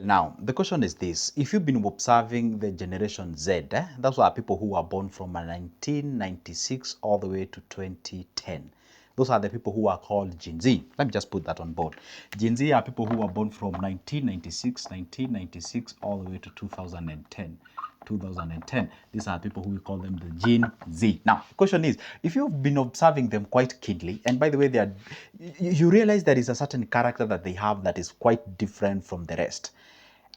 Now, the question is this. If you've been observing the Generation Z, those are people who were born from 1996 all the way to 2010. Those are the people who are called Gen Z. Let me just put that on board. Gen Z are people who were born from 1996 all the way to 2010. 2010. These are people who we call them the Gen Z. Now, the question is, if you've been observing them quite keenly, and by the way, you realize there is a certain character that they have that is quite different from the rest.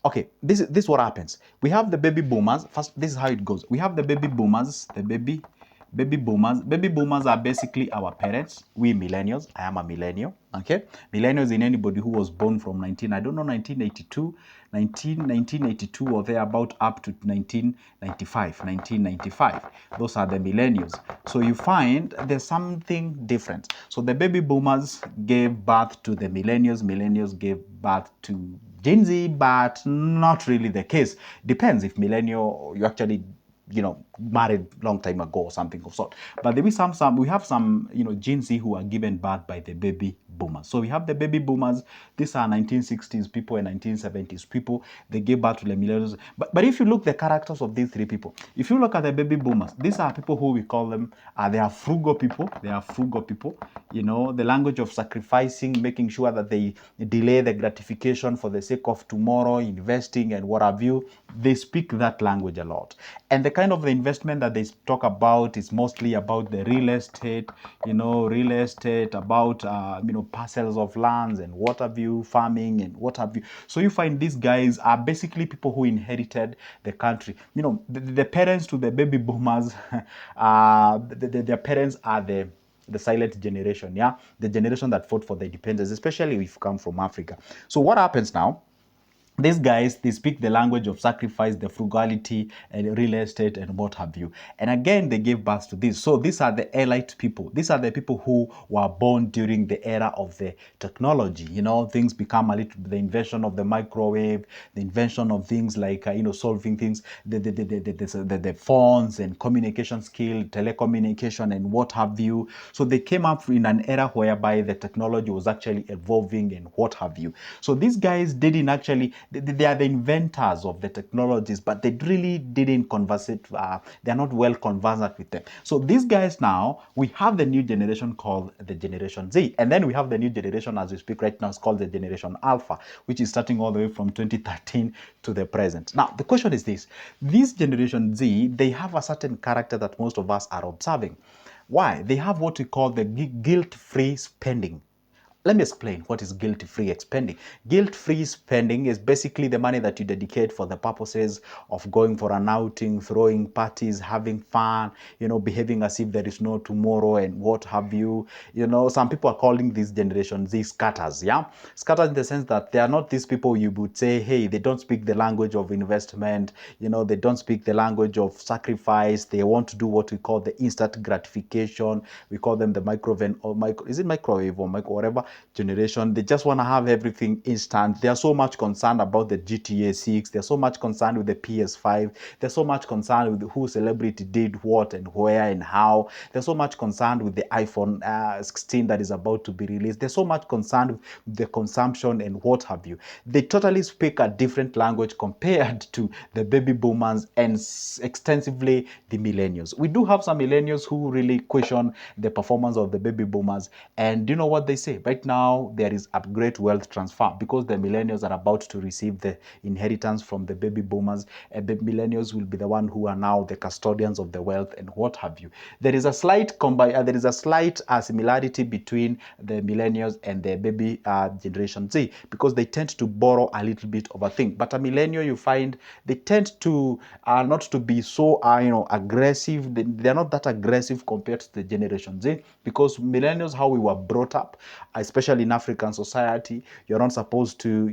Okay, this is what happens. We have the baby boomers. First, this is how it goes. We have the baby boomers, baby boomers. Baby boomers are basically our parents. We millennials. I am a millennial. Okay, millennials in anybody who was born from 1982, 1982 or thereabout up to 1995. Those are the millennials. So you find there's something different. So the baby boomers gave birth to the millennials. Millennials gave birth to Gen Z, but not really the case. Depends if millennial you actually married long time ago or something of sort. But there is we have some Gen Z who are given birth by the baby boomers. So we have the baby boomers. These are 1960s people and 1970s people. They gave birth to the millennials. But if you look the characters of these three people, if you look at the baby boomers, these are people who we call them. They are frugal people. They are frugal people. The language of sacrificing, making sure that they delay the gratification for the sake of tomorrow, investing and what have you. They speak that language a lot. And the kind of the investment that they talk about is mostly about the real estate, about parcels of lands and what have you, farming and what have you. So you find these guys are basically people who inherited the country. The parents to the baby boomers, their parents are the silent generation, the generation that fought for the independence, especially if you come from Africa. So what happens now? These guys, they speak the language of sacrifice, the frugality, and real estate, and what have you. And again, they gave birth to this. So these are the elite people. These are the people who were born during the era of the technology. Things become the invention of the microwave, the invention of things like, solving things, the phones and communication skill, telecommunication, and what have you. So they came up in an era whereby the technology was actually evolving and what have you. So these guys didn't actually, they are the inventors of the technologies, but they really didn't converse it. They're not well conversant with them. So these guys now, we have the new generation called the Generation Z. And then we have the new generation as we speak right now, it's called the Generation Alpha, which is starting all the way from 2013 to the present. Now, the question is this Generation Z, they have a certain character that most of us are observing. Why? They have what we call the guilt-free spending. Let me explain what is guilt-free spending. Guilt-free spending is basically the money that you dedicate for the purposes of going for an outing, throwing parties, having fun, behaving as if there is no tomorrow and what have you. Some people are calling this generation these scatters, Scatters in the sense that they are not these people you would say, hey, they don't speak the language of investment, they don't speak the language of sacrifice. They want to do what we call the instant gratification. We call them the microwave or whatever generation. They just want to have everything instant. They are so much concerned about the GTA 6. They're so much concerned with the PS5. They're so much concerned with who celebrity did what and where and how. They're so much concerned with the iPhone 16 that is about to be released. They're so much concerned with the consumption and what have you. They totally speak a different language compared to the baby boomers and extensively the millennials. We do have some millennials who really question the performance of the baby boomers. And do you know what they say? Right now, there is a great wealth transfer because the millennials are about to receive the inheritance from the baby boomers. And the millennials will be the one who are now the custodians of the wealth and what have you. There is a slight similarity between the millennials and the baby generation Z because they tend to borrow a little bit of a thing. But a millennial, you find they tend to not to be so aggressive. They're not that aggressive compared to the generation Z because millennials, how we were brought up, especially in African society, you're not supposed to,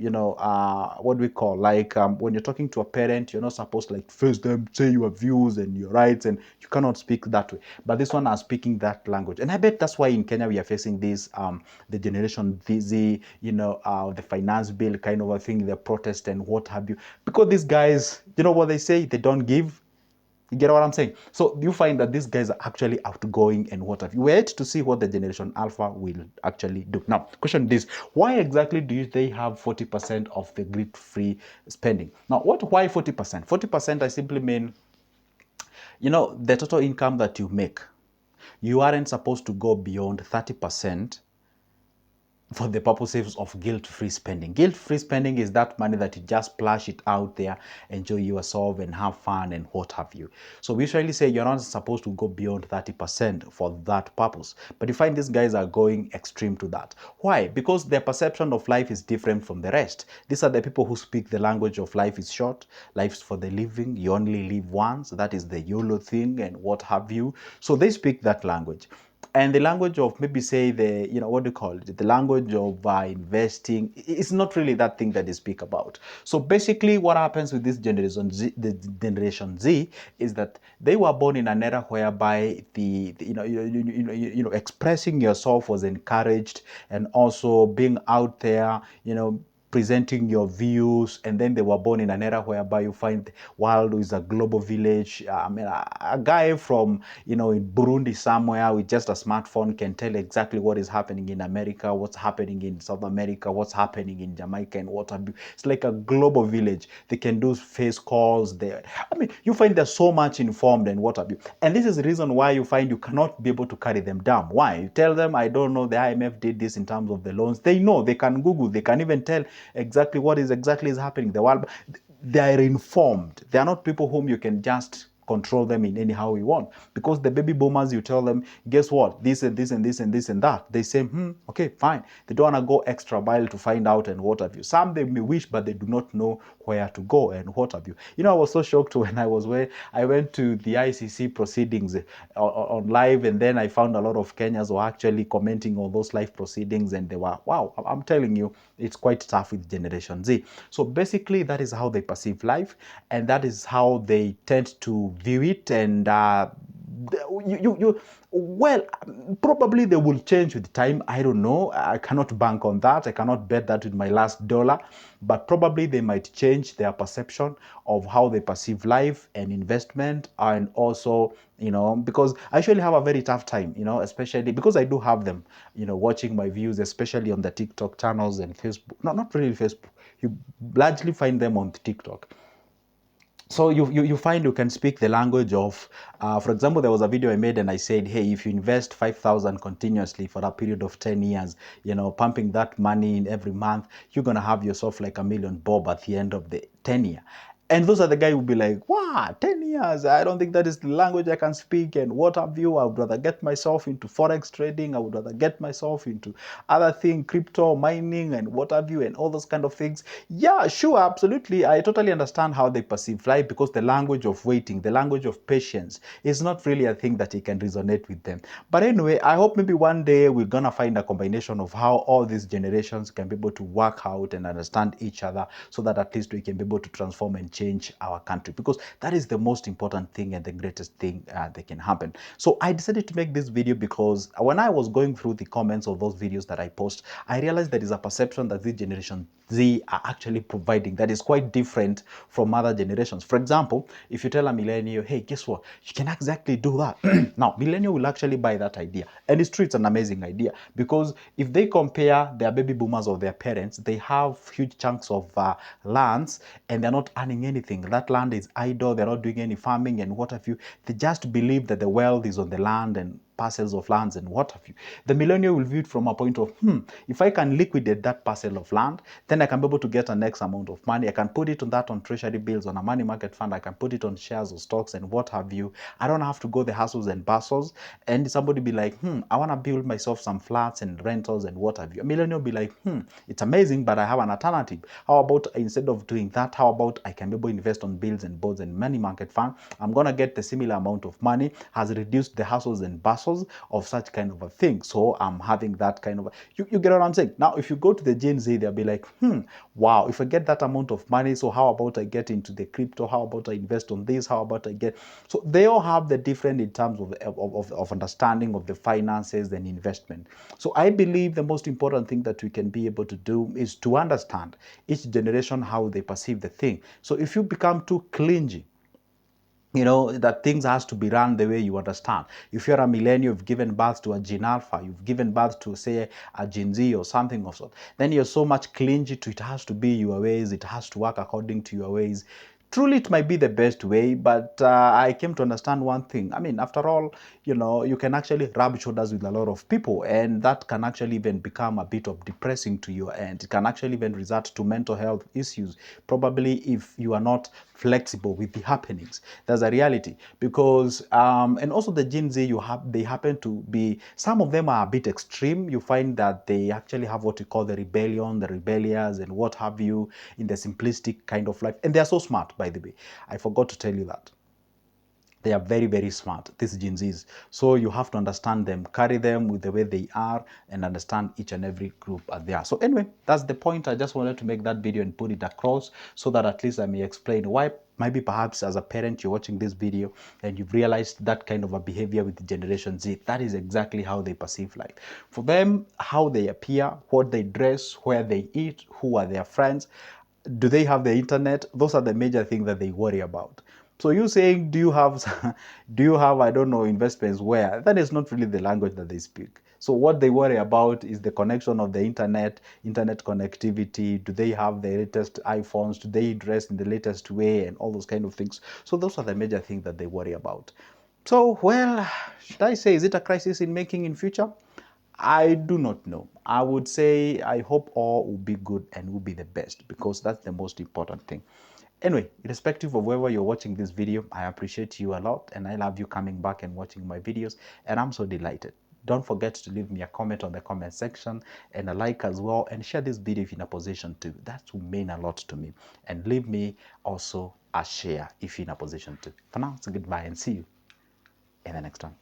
what we call, like when you're talking to a parent, you're not supposed to face them, say your views and your rights, and you cannot speak that way. But this one are speaking that language. And I bet that's why in Kenya we are facing this, the generation Z, the finance bill kind of a thing, the protest and what have you. Because these guys, you know what they say? They don't give. You get what I'm saying? So you find that these guys are actually outgoing and what have you. Wait to see what the generation Alpha will actually do. Now, question is, why exactly do they have 40% of the greed-free spending? Now, why 40%? 40%, I simply mean, you know, the total income that you make. You aren't supposed to go beyond 30% for the purposes of guilt-free spending. Guilt-free spending is that money that you just splash it out there, enjoy yourself and have fun and what have you. So we usually say you're not supposed to go beyond 30% for that purpose. But you find these guys are going extreme to that. Why? Because their perception of life is different from the rest. These are the people who speak the language of life is short, life's for the living, you only live once, that is the YOLO thing and what have you. So they speak that language. And the language of maybe say the, you know, what do you call it? The language of investing, it's not really that thing that they speak about. So basically what happens with this generation Z, the generation Z, is that they were born in an era whereby expressing yourself was encouraged, and also being out there, you know, presenting your views. And then they were born in an era whereby you find the world is a global village. I mean, a guy from, you know, in Burundi somewhere with just a smartphone can tell exactly what is happening in America, what's happening in South America, what's happening in Jamaica, and what have you. It's like a global village. They can do face calls there. I mean, you find they're so much informed and what have you. And this is the reason why you find you cannot be able to carry them down. Why? You tell them, I don't know, the IMF did this in terms of the loans. They know, they can Google, they can even tell exactly what is happening in the world. They are informed. They are not people whom you can just control them in anyhow you want. Because the baby boomers, you tell them, guess what, this and this and this and this and that, they say, okay, fine. They don't want to go extra mile to find out and what have you. Some they may wish, but they do not know where to go and what have you. You know, I was so shocked when I went to the ICC proceedings on live, and then I found a lot of Kenyans were actually commenting on those live proceedings, and they were, wow, I'm telling you, it's quite tough with Generation Z. So basically, that is how they perceive life, and that is how they tend to view it. And well, probably they will change with time. I don't know. I cannot bank on that. I cannot bet that with my last dollar. But probably they might change their perception of how they perceive life and investment. And also, you know, because I actually have a very tough time, you know, especially because I do have them, you know, watching my views, especially on the TikTok channels and Facebook. No, not really Facebook. You largely find them on TikTok. So you find you can speak the language of, for example, there was a video I made and I said, hey, if you invest 5,000 continuously for a period of 10 years, you know, pumping that money in every month, you're going to have yourself like a million bob at the end of the 10 year. And those are the guy who will be like, wow, 10 years, I don't think that is the language I can speak and what have you. I would rather get myself into forex trading. I would rather get myself into other thing, crypto mining and what have you, and all those kind of things. Yeah, sure, absolutely. I totally understand how they perceive life, because the language of waiting, the language of patience is not really a thing that it can resonate with them. But anyway, I hope maybe one day we're going to find a combination of how all these generations can be able to work out and understand each other, so that at least we can be able to transform and change our country, because that is the most important thing and the greatest thing that can happen. So I decided to make this video because when I was going through the comments of those videos that I post, I realized there is a perception that this generation Z are actually providing that is quite different from other generations. For example, if you tell a millennial, hey, guess what, you can exactly do that. Now, millennial will actually buy that idea, and it's true, it's an amazing idea, because if they compare their baby boomers or their parents, they have huge chunks of lands, and they're not earning anything. That land is idle, they're not doing any farming and what have you. They just believe that the wealth is on the land and parcels of lands and what have you. The millennial will view it from a point of, if I can liquidate that parcel of land, then I can be able to get an X amount of money. I can put it on treasury bills, on a money market fund. I can put it on shares or stocks and what have you. I don't have to go the hustles and bustles. And somebody be like, I want to build myself some flats and rentals and what have you. A millennial will be like, it's amazing, but I have an alternative. How about instead of doing that, how about I can be able to invest on bills and bonds and money market fund? I'm going to get the similar amount of money, has reduced the hustles and bustles of such kind of a thing. So I'm having that kind of you get what I'm saying. Now if you go to the Gen Z, they'll be like, wow, if I get that amount of money, so how about I get into the crypto, how about I invest on this, how about I get. So they all have the different in terms of understanding of the finances and investment. So I believe the most important thing that we can be able to do is to understand each generation how they perceive the thing. So if you become too clingy you know, that things has to be run the way you understand. If you're a millennial, you've given birth to a Gen Alpha, you've given birth to, say, a Gen Z or something of sort, then you're so much clingy to it has to be your ways, it has to work according to your ways. Truly, it might be the best way, but I came to understand one thing. I mean, after all, you know, you can actually rub shoulders with a lot of people, and that can actually even become a bit of depressing to your end. It can actually even result to mental health issues, probably if you are not flexible with the happenings. That's a reality. Because and also the Gen Z, they happen to be, some of them are a bit extreme. You find that they actually have what we call the rebellion, the rebellious, and what have you, in the simplistic kind of life. And they are so smart, by the way. I forgot to tell you that. They are very, very smart, these Gen Zs. So you have to understand them, carry them with the way they are, and understand each and every group as they are. So anyway, that's the point. I just wanted to make that video and put it across so that at least I may explain why maybe perhaps as a parent you're watching this video and you've realized that kind of a behavior with Generation Z. That is exactly how they perceive life. For them, how they appear, what they dress, where they eat, who are their friends, do they have the internet? Those are the major things that they worry about. So you saying, do you have, do you have, I don't know, investments where? That is not really the language that they speak. So what they worry about is the connection of the internet connectivity. Do they have the latest iPhones? Do they dress in the latest way and all those kind of things? So those are the major things that they worry about. So, well, should I say, is it a crisis in making in future? I do not know. I would say I hope all will be good and will be the best, because that's the most important thing. Anyway, irrespective of whether you're watching this video, I appreciate you a lot and I love you coming back and watching my videos, and I'm so delighted. Don't forget to leave me a comment on the comment section and a like as well, and share this video if you're in a position to. That will mean a lot to me. And leave me also a share if you're in a position to. For now, it's a goodbye and see you in the next one.